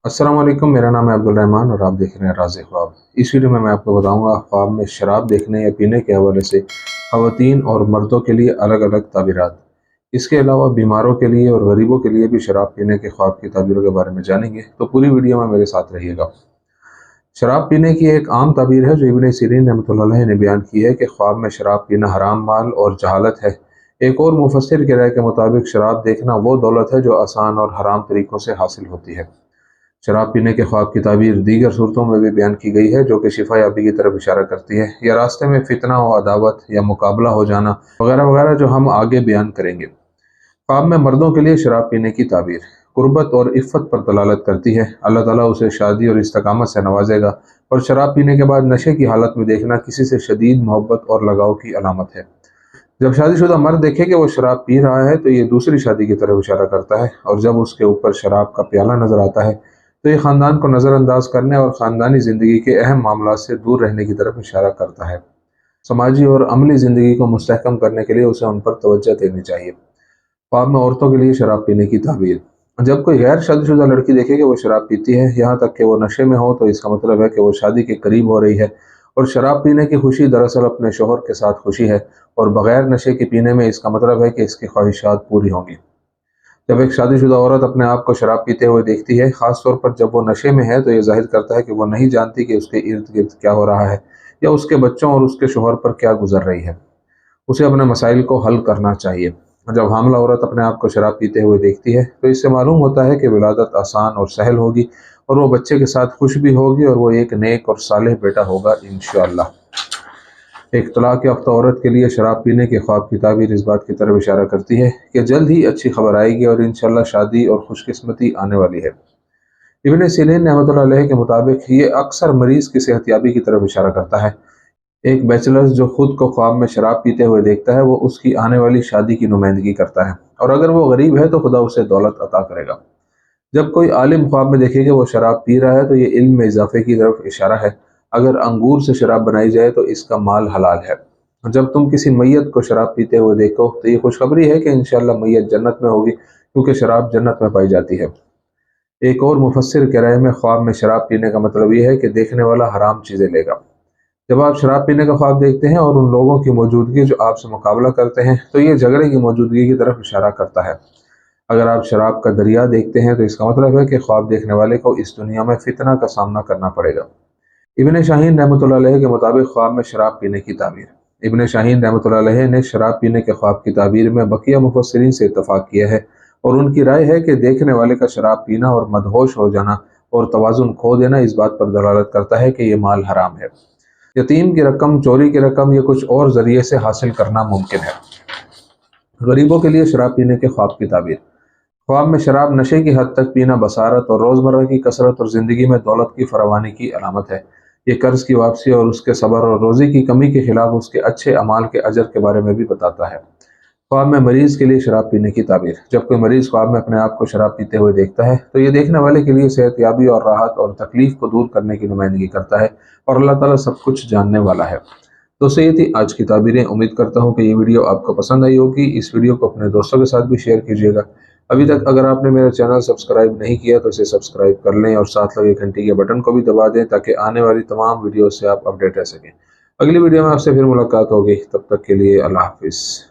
अस्सलाम वालेकुम, मेरा नाम है अब्दुल रहमान और आप देख रहे हैं राज़ ख्वाब। इस वीडियो में मैं आपको बताऊंगा ख्वाब में शराब देखने या पीने के हवाले से ख़वातीन और मर्दों के लिए अलग अलग ताबीरात। इसके अलावा बीमारों के लिए और गरीबों के लिए भी शराब पीने के ख्वाब की ताबीरों के बारे में जानेंगे, तो पूरी वीडियो में मेरे साथ रहिएगा। शराब पीने की एक आम ताबीर है जो इब्न सीरीन रहमतुल्लाह अलैह ने बयान की है कि ख्वाब में शराब पीना हराम माल और जहालत है। एक और मुफस्सिर की राय के मुताबिक शराब देखना वो दौलत है जो आसान और हराम तरीक़ों से हासिल होती है। शराब पीने के ख्वाब की ताबीर दीगर सूरतों में भी बयान की गई है जो कि शिफा याबी की तरफ इशारा करती है या रास्ते में फितना व अदावत या मुकाबला हो जाना वगैरह वगैरह, जो हम आगे बयान करेंगे। ख्वाब में मर्दों के लिए शराब पीने की ताबीर कुर्बत और इफ़्फ़त पर दलालत करती है। अल्लाह ताला उसे शादी और इस्तकामत से नवाजेगा और शराब पीने के बाद नशे की हालत में देखना किसी से शदीद मोहब्बत और लगाव की अलामत है। जब शादीशुदा मर्द देखे कि वो शराब पी रहा है तो ये दूसरी शादी की तरफ इशारा करता है, और जब उसके ऊपर शराब का प्याला नजर आता है तो ये ख़ानदान को नज़रअंदाज करने और ख़ानदानी ज़िंदगी के अहम मामलों से दूर रहने की तरफ इशारा करता है। समाजी और अमली ज़िंदगी को मुस्तहकम करने के लिए उसे उन पर तवज्जो देनी चाहिए। ख्वाब में औरतों के लिए शराब पीने की ताबीर। जब कोई गैर शादीशुदा लड़की देखे कि वो शराब पीती है, यहाँ तक कि वो नशे में हो, तो इसका मतलब है कि वो शादी के करीब हो रही है। और शराब पीने की खुशी दरअसल अपने शोहर के साथ खुशी है, और बगैर नशे के पीने में इसका मतलब है कि इसकी ख्वाहिशात पूरी होंगी। जब एक शादीशुदा औरत अपने आप को शराब पीते हुए देखती है, ख़ास तौर पर जब वो नशे में है, तो ये जाहिर करता है कि वो नहीं जानती कि उसके इर्द गिर्द क्या हो रहा है या उसके बच्चों और उसके शोहर पर क्या गुजर रही है। उसे अपने मसाइल को हल करना चाहिए। जब हामिला औरत अपने आप को शराब पीते हुए देखती है तो इससे मालूम होता है कि विलादत आसान और सहल होगी, और वो बच्चे के साथ खुश भी होगी, और वो एक नेक और सालेह बेटा होगा इंशाअल्लाह। एक तलाक याफ्ता औरत के लिए शराब पीने के ख्वाब की ताबीर इस बात की तरफ इशारा करती है कि जल्द ही अच्छी खबर आएगी और इंशाअल्लाह शादी और खुशकिस्मती आने वाली है। इब्न सीरीन रहमतुल्लाह अलैह के मुताबिक ये अक्सर मरीज की सेहतयाबी की तरफ इशारा करता है। एक बैचलर्स जो खुद को ख्वाब में शराब पीते हुए देखता है, वो उसकी आने वाली शादी की नुमाइंदगी करता है, और अगर वो गरीब है तो खुदा उसे दौलत अता करेगा। जब कोई आलिम ख्वाब में देखे कि वो शराब पी रहा है तो ये इल्म में इजाफे की तरफ इशारा है। अगर अंगूर से शराब बनाई जाए तो इसका माल हलाल है। जब तुम किसी मैयत को शराब पीते हुए देखो तो ये खुशखबरी है कि इंशाअल्लाह मैयत जन्नत में होगी, क्योंकि शराब जन्नत में पाई जाती है। एक और मुफस्सिर के राय में ख्वाब में शराब पीने का मतलब यह है कि देखने वाला हराम चीज़ें लेगा। जब आप शराब पीने का ख्वाब देखते हैं और उन लोगों की मौजूदगी जो आपसे मुकाबला करते हैं, तो ये झगड़े की मौजूदगी की तरफ इशारा करता है। अगर आप शराब का दरिया देखते हैं तो इसका मतलब है कि ख्वाब देखने वाले को इस दुनिया में फितना का सामना करना पड़ेगा। इब्न शाहीन रहमतुल्लाह अलैह के मुताबिक ख्वाब में शराब पीने की ताबीर। इब्न शाहीन रहमतुल्लाह अलैह ने शराब पीने के ख्वाब की ताबीर में बकिया मुफस्सिरीन से इत्तफाक किया है, और उनकी राय है कि देखने वाले का शराब पीना और मदहोश हो जाना और तवाज़ुन खो देना इस बात पर दलालत करता है कि यह माल हराम है। यतीम की रकम, चोरी की रकम या कुछ और जरिए से हासिल करना मुमकिन है। गरीबों के लिए शराब पीने के ख्वाब की ताबीर। ख्वाब में शराब नशे की हद तक पीना बसारत और रोज़मर्रा की कसरत और ज़िंदगी में दौलत की फरावानी की अलामत है। ये कर्ज की वापसी और उसके सब्र और रोज़ी की कमी के खिलाफ उसके अच्छे अमाल के अजर के बारे में भी बताता है। ख्वाब में मरीज़ के लिए शराब पीने की ताबीर। जब कोई मरीज़ ख्वाब में अपने आप को शराब पीते हुए देखता है तो ये देखने वाले के लिए सेहतयाबी और राहत और तकलीफ को दूर करने की नुमाइंदगी करता है, और अल्लाह ताला सब कुछ जानने वाला है। दोस्तों, ये थी आज की ताबीरें। उम्मीद करता हूँ कि ये वीडियो आपको पसंद आई होगी। इस वीडियो को अपने दोस्तों के साथ भी शेयर कीजिएगा। अभी तक अगर आपने मेरा चैनल सब्सक्राइब नहीं किया तो इसे सब्सक्राइब कर लें और साथ लगे घंटी के बटन को भी दबा दें, ताकि आने वाली तमाम वीडियो से आप अपडेट रह सकें। अगली वीडियो में आपसे फिर मुलाकात होगी, तब तक के लिए अल्लाह हाफिज़।